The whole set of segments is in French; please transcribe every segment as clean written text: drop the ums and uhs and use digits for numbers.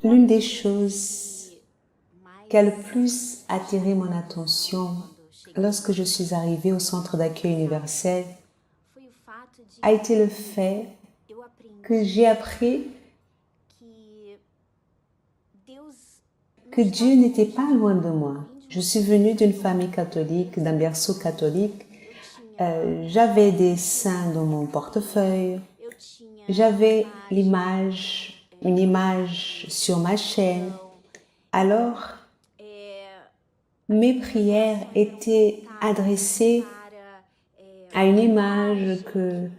L'une des choses qui a le plus attiré mon attention lorsque je suis arrivée au centre d'accueil universel a été le fait que j'ai appris que Dieu n'était pas loin de moi. Je suis venue d'une famille catholique, d'un berceau catholique. J'avais des saints dans mon portefeuille. J'avais une image sur ma chaîne. Alors, mes prières étaient adressées à une image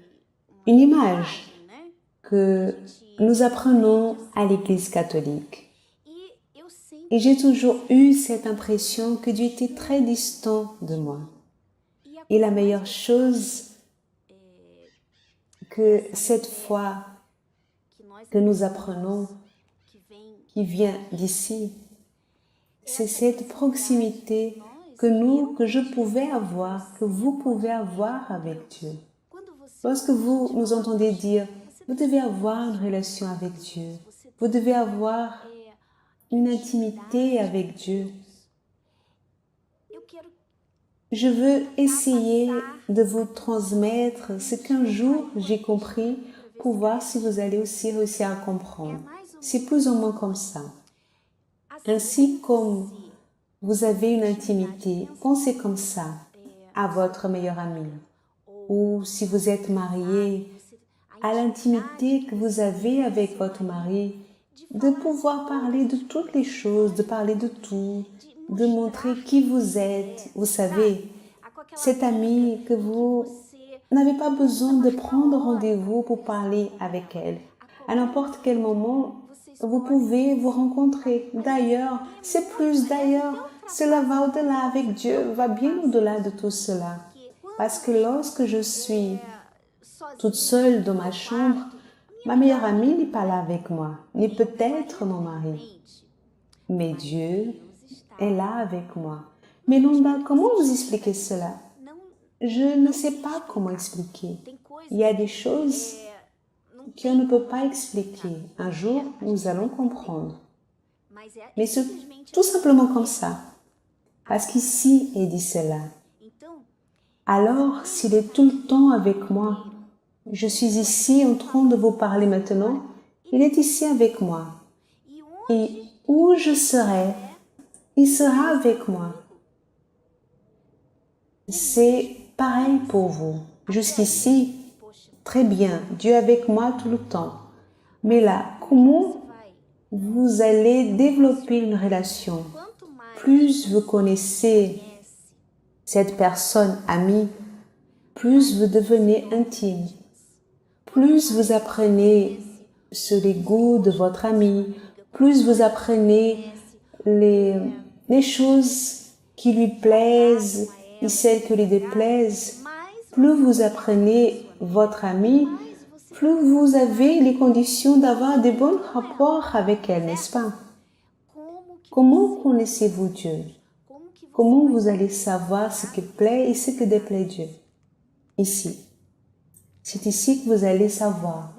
que nous apprenons à l'Église catholique. Et j'ai toujours eu cette impression que Dieu était très distant de moi. Et la meilleure chose que cette foi que nous apprenons, qui vient d'ici, c'est cette proximité que je pouvais avoir, que vous pouvez avoir avec Dieu. Lorsque vous nous entendez dire, vous devez avoir une relation avec Dieu, vous devez avoir une intimité avec Dieu. Je veux essayer de vous transmettre ce qu'un jour j'ai compris pour voir si vous allez aussi réussir à comprendre. C'est plus ou moins comme ça. Ainsi comme vous avez une intimité, pensez comme ça à votre meilleur ami. Ou si vous êtes marié, à l'intimité que vous avez avec votre mari, de pouvoir parler de toutes les choses, de parler de tout, de montrer qui vous êtes. Vous savez, cet ami que vous n'avez pas besoin de prendre rendez-vous pour parler avec elle. À n'importe quel moment, vous pouvez vous rencontrer. D'ailleurs, cela va au-delà avec Dieu, va bien au-delà de tout cela. Parce que lorsque je suis toute seule dans ma chambre, ma meilleure amie n'est pas là avec moi, ni peut-être mon mari. Mais Dieu est là avec moi. Mais Nonda, comment vous expliquez cela? Je ne sais pas comment expliquer. Il y a des choses qu'on ne peut pas expliquer. Un jour, nous allons comprendre. Mais c'est tout simplement comme ça. Parce qu'ici, il dit cela. Alors, s'il est tout le temps avec moi, je suis ici en train de vous parler maintenant, il est ici avec moi. Et où je serai, il sera avec moi. C'est pareil pour vous. Jusqu'ici, très bien, Dieu est avec moi tout le temps. Mais là, comment vous allez développer une relation? Plus vous connaissez cette personne amie, plus vous devenez intime. Plus vous apprenez sur les goûts de votre ami, plus vous apprenez les choses qui lui plaisent et celles qui lui déplaisent, plus vous apprenez votre ami, plus vous avez les conditions d'avoir de bons rapports avec elle, n'est-ce pas? Comment connaissez-vous Dieu? Comment vous allez savoir ce qui plaît et ce qui déplaît Dieu? Ici. C'est ici que vous allez savoir.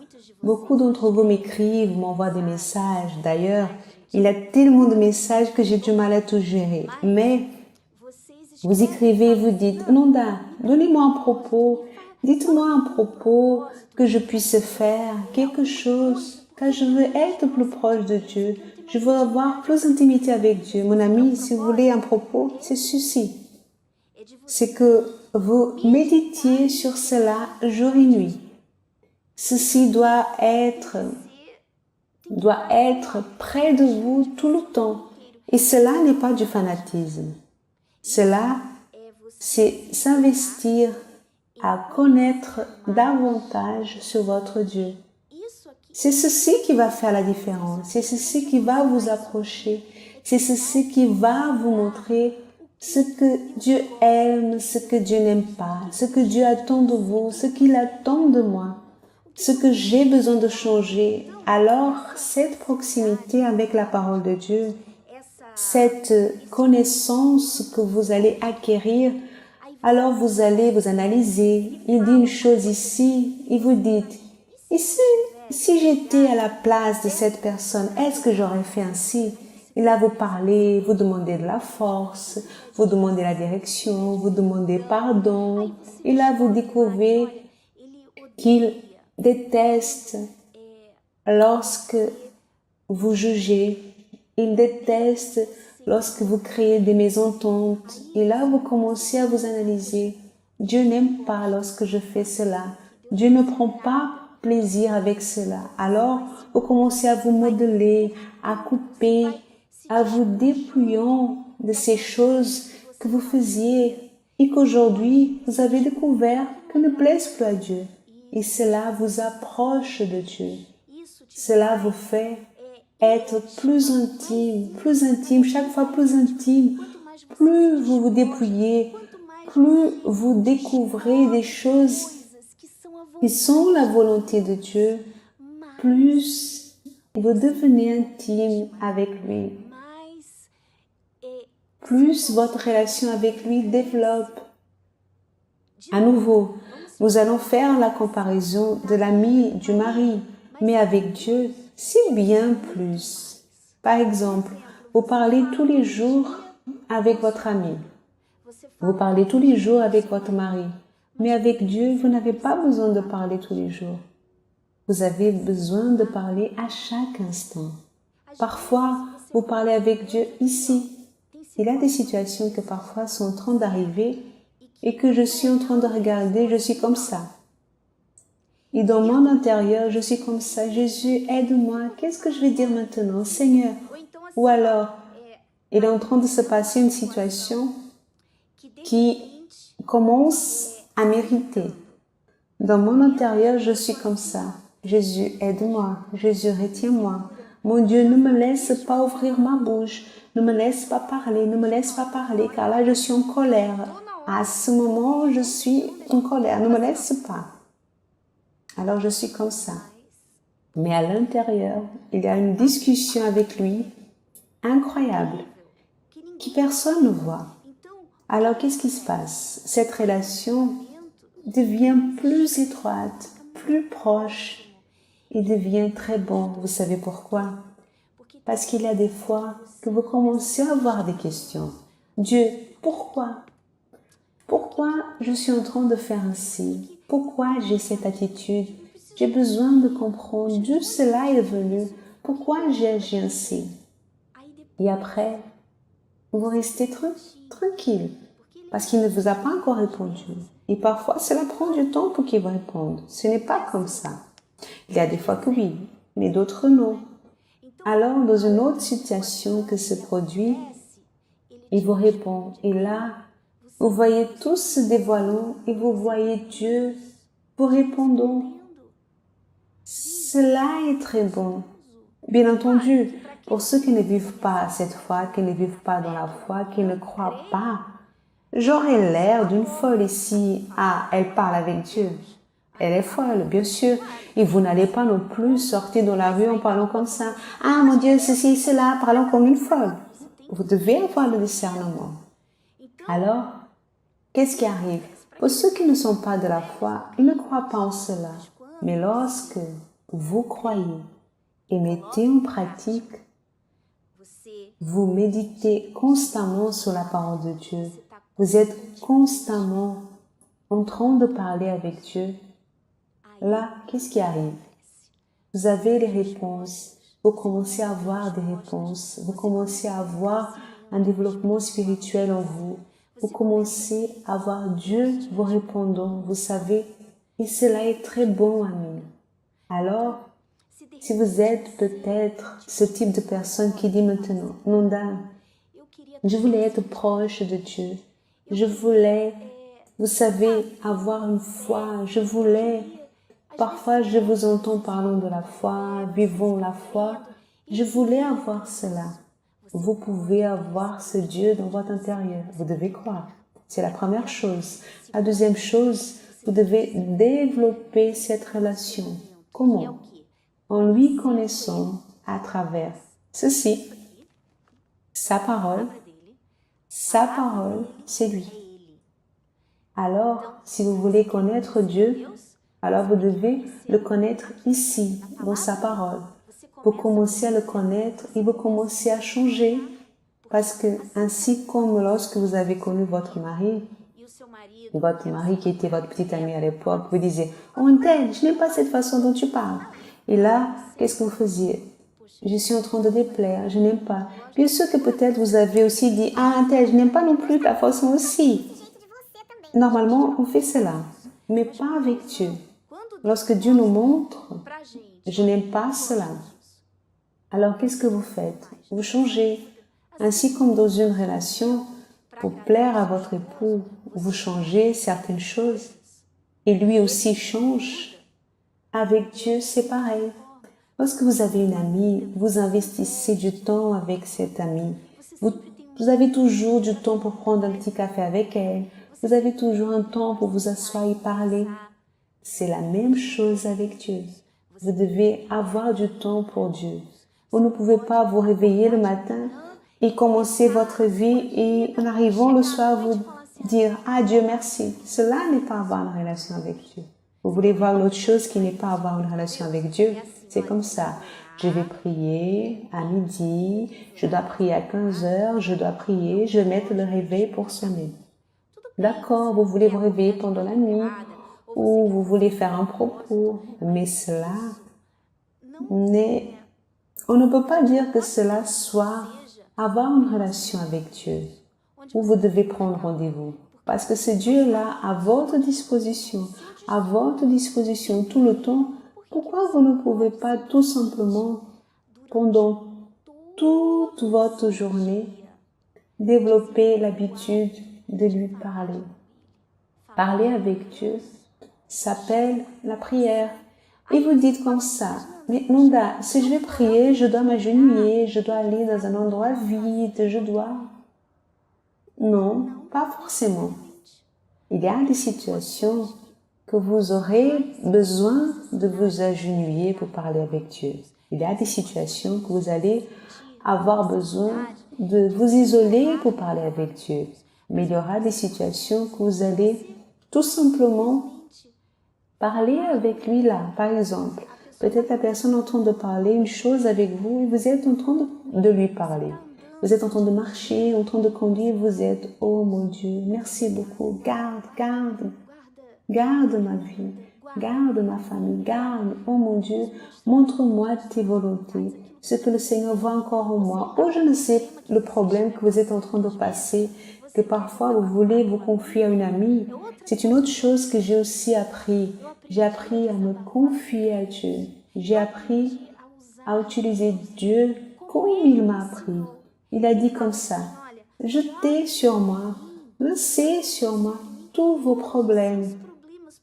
Beaucoup d'entre vous m'écrivent, m'envoient des messages. D'ailleurs, il y a tellement de messages que j'ai du mal à tout gérer. Mais vous écrivez et vous dites, Nonda, donnez-moi un propos. Dites-moi un propos que je puisse faire, quelque chose, car je veux être plus proche de Dieu. Je veux avoir plus d'intimité avec Dieu. Mon ami, si vous voulez un propos, c'est ceci. C'est que vous méditiez sur cela jour et nuit. Ceci doit être près de vous tout le temps. Et cela n'est pas du fanatisme. Cela, c'est s'investir à connaître davantage sur votre Dieu. C'est ceci qui va faire la différence. C'est ceci qui va vous approcher. C'est ceci qui va vous montrer ce que Dieu aime, ce que Dieu n'aime pas, ce que Dieu attend de vous, ce qu'il attend de moi, ce que j'ai besoin de changer. Alors, cette proximité avec la parole de Dieu, cette connaissance que vous allez acquérir, alors vous allez vous analyser. Il dit une chose ici et vous dites, ici, Si j'étais à la place de cette personne, est-ce que j'aurais fait ainsi? Il va vous parler, vous demander de la force, vous demander la direction, vous demander pardon. Il va vous découvrir qu'il déteste lorsque vous jugez. Il déteste lorsque vous créez des mésententes. Et là, vous commencez à vous analyser. Dieu n'aime pas lorsque je fais cela. Dieu ne prend pas plaisir avec cela. Alors, vous commencez à vous modeler, à couper, à vous dépouillant de ces choses que vous faisiez et qu'aujourd'hui, vous avez découvert que ne plaisent plus à Dieu. Et cela vous approche de Dieu. Cela vous fait être plus intime, chaque fois plus intime. Plus vous vous dépouillez, plus vous découvrez des choses qui sont la volonté de Dieu, plus vous devenez intime avec lui. Plus votre relation avec lui développe. À nouveau, nous allons faire la comparaison de l'ami du mari, mais avec Dieu, c'est bien plus. Par exemple, vous parlez tous les jours avec votre ami. Vous parlez tous les jours avec votre mari. Mais avec Dieu, vous n'avez pas besoin de parler tous les jours. Vous avez besoin de parler à chaque instant. Parfois, vous parlez avec Dieu ici. Il y a des situations que parfois sont en train d'arriver et que je suis en train de regarder, je suis comme ça. Et dans mon intérieur, je suis comme ça. Jésus, aide-moi. Qu'est-ce que je vais dire maintenant, Seigneur? Ou alors, il est en train de se passer une situation qui commence à m'irriter. Dans mon intérieur, je suis comme ça. Jésus, aide-moi. Jésus, retiens-moi. Mon Dieu, ne me laisse pas ouvrir ma bouche. Ne me laisse pas parler. Ne me laisse pas parler, car là, je suis en colère. À ce moment, je suis en colère. Ne me laisse pas. Alors, je suis comme ça. Mais à l'intérieur, il y a une discussion avec lui incroyable, que personne ne voit. Alors, qu'est-ce qui se passe? Cette relation devient plus étroite, plus proche et devient très bon. Vous savez pourquoi? Parce qu'il y a des fois que vous commencez à avoir des questions. Dieu, pourquoi? Pourquoi je suis en train de faire ainsi? Pourquoi j'ai cette attitude? J'ai besoin de comprendre d'où cela est venu. Pourquoi j'ai agi ainsi? Et après, vous restez tranquille parce qu'il ne vous a pas encore répondu. Et parfois, cela prend du temps pour qu'il vous réponde. Ce n'est pas comme ça. Il y a des fois que oui, mais d'autres non. Alors, dans une autre situation que se produit, il vous répond. Et là, vous voyez tous se dévoilant et vous voyez Dieu vous répondant. Cela est très bon. Bien entendu, pour ceux qui ne vivent pas cette foi, qui ne vivent pas dans la foi, qui ne croient pas, j'aurais l'air d'une folle ici. Ah, elle parle avec Dieu. Elle est folle, bien sûr. Et vous n'allez pas non plus sortir dans la rue en parlant comme ça. Ah, mon Dieu, ceci, cela, parlant comme une folle. Vous devez avoir le discernement. Alors, qu'est-ce qui arrive? Pour ceux qui ne sont pas de la foi, ils ne croient pas en cela. Mais lorsque vous croyez et mettez en pratique, vous méditez constamment sur la parole de Dieu. Vous êtes constamment en train de parler avec Dieu. Là, qu'est-ce qui arrive? Vous avez les réponses. Vous commencez à avoir des réponses. Vous commencez à avoir un développement spirituel en vous. Vous commencez à voir Dieu vous répondant, vous savez. Et cela est très bon, amis. Alors, si vous êtes peut-être ce type de personne qui dit maintenant, non, dame, je voulais être proche de Dieu. Je voulais, vous savez, avoir une foi. Je voulais, parfois je vous entends parlant de la foi, vivons la foi. Je voulais avoir cela. Vous pouvez avoir ce Dieu dans votre intérieur. Vous devez croire. C'est la première chose. La deuxième chose, vous devez développer cette relation. Comment? En lui connaissant à travers ceci, sa parole, c'est lui. Alors, si vous voulez connaître Dieu, Alors vous devez le connaître ici, dans sa parole. Vous commencez à le connaître et vous commencez à changer. Parce que ainsi comme lorsque vous avez connu votre mari qui était votre petit ami à l'époque, vous disiez « Oh, Tel, je n'aime pas cette façon dont tu parles. » Et là, qu'est-ce que vous faisiez? Je suis en train de déplaire, je n'aime pas. Bien sûr que peut-être vous avez aussi dit « Ah, Tel, je n'aime pas non plus ta façon aussi. » Normalement, on fait cela, mais pas avec Dieu. Lorsque Dieu nous montre « Je n'aime pas cela », alors qu'est-ce que vous faites? Vous changez. Ainsi comme dans une relation, pour plaire à votre époux, vous changez certaines choses et lui aussi change. Avec Dieu, c'est pareil. Lorsque vous avez une amie, vous investissez du temps avec cette amie. Vous avez toujours du temps pour prendre un petit café avec elle. Vous avez toujours un temps pour vous asseoir et parler. C'est la même chose avec Dieu. Vous devez avoir du temps pour Dieu. Vous ne pouvez pas vous réveiller le matin et commencer votre vie et en arrivant le soir vous dire « Ah Dieu merci ». Cela n'est pas avoir une relation avec Dieu. Vous voulez voir une autre chose qui n'est pas avoir une relation avec Dieu. C'est comme ça. Je vais prier à midi, je dois prier à 15 heures, je dois prier, je vais mettre le réveil pour sonner. D'accord, vous voulez vous réveiller pendant la nuit ou vous voulez faire un propos, mais cela n'est... On ne peut pas dire que cela soit avoir une relation avec Dieu, où vous devez prendre rendez-vous. Parce que ce Dieu-là, à votre disposition tout le temps, pourquoi vous ne pouvez pas tout simplement, pendant toute votre journée, développer l'habitude de lui parler? Parler avec Dieu s'appelle la prière. Et vous dites comme ça, mais Nanda, si je vais prier, je dois m'agenouiller, je dois aller dans un endroit vide, je dois... Non, pas forcément. Il y a des situations que vous aurez besoin de vous agenouiller pour parler avec Dieu. Il y a des situations que vous allez avoir besoin de vous isoler pour parler avec Dieu. Mais il y aura des situations que vous allez tout simplement parler avec lui là. Par exemple, peut-être la personne est en train de parler une chose avec vous et vous êtes en train de lui parler. Vous êtes en train de marcher, en train de conduire, vous êtes « Oh mon Dieu, merci beaucoup, garde ma vie, garde ma famille, garde, oh mon Dieu, montre-moi tes volontés, ce que le Seigneur voit encore en moi. » Ou je ne sais le problème que vous êtes en train de passer, que parfois vous voulez vous confier à une amie. C'est une autre chose que j'ai aussi appris. J'ai appris à me confier à Dieu. J'ai appris à utiliser Dieu comme il m'a appris. Il a dit comme ça, jetez sur moi, lancez sur moi tous vos problèmes.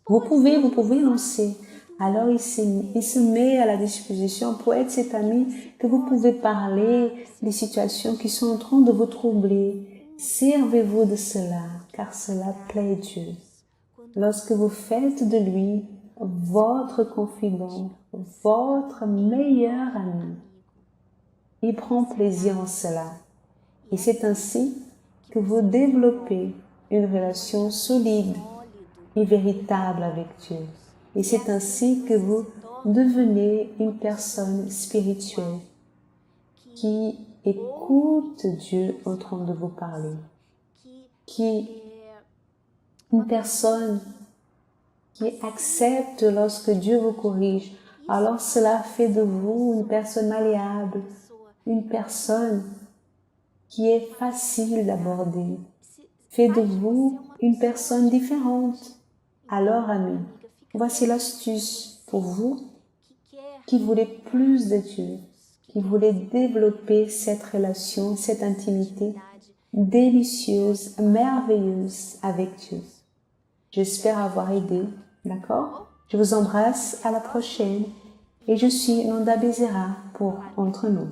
Vous pouvez lancer. Alors il se met à la disposition pour être cet ami que vous pouvez parler des situations qui sont en train de vous troubler. Servez-vous de cela, car cela plaît Dieu. Lorsque vous faites de lui votre confident, votre meilleur ami, il prend plaisir en cela. Et c'est ainsi que vous développez une relation solide et véritable avec Dieu. Et c'est ainsi que vous devenez une personne spirituelle qui écoute Dieu en train de vous parler. Une personne qui accepte lorsque Dieu vous corrige. Alors cela fait de vous une personne malléable, une personne qui est facile d'aborder, fait de vous une personne différente. Alors, amis, voici l'astuce pour vous qui voulez plus de Dieu, qui voulez développer cette relation, cette intimité délicieuse, merveilleuse avec Dieu. J'espère avoir aidé, d'accord? Je vous embrasse, à la prochaine et je suis Nanda Bezerra pour Entre nous.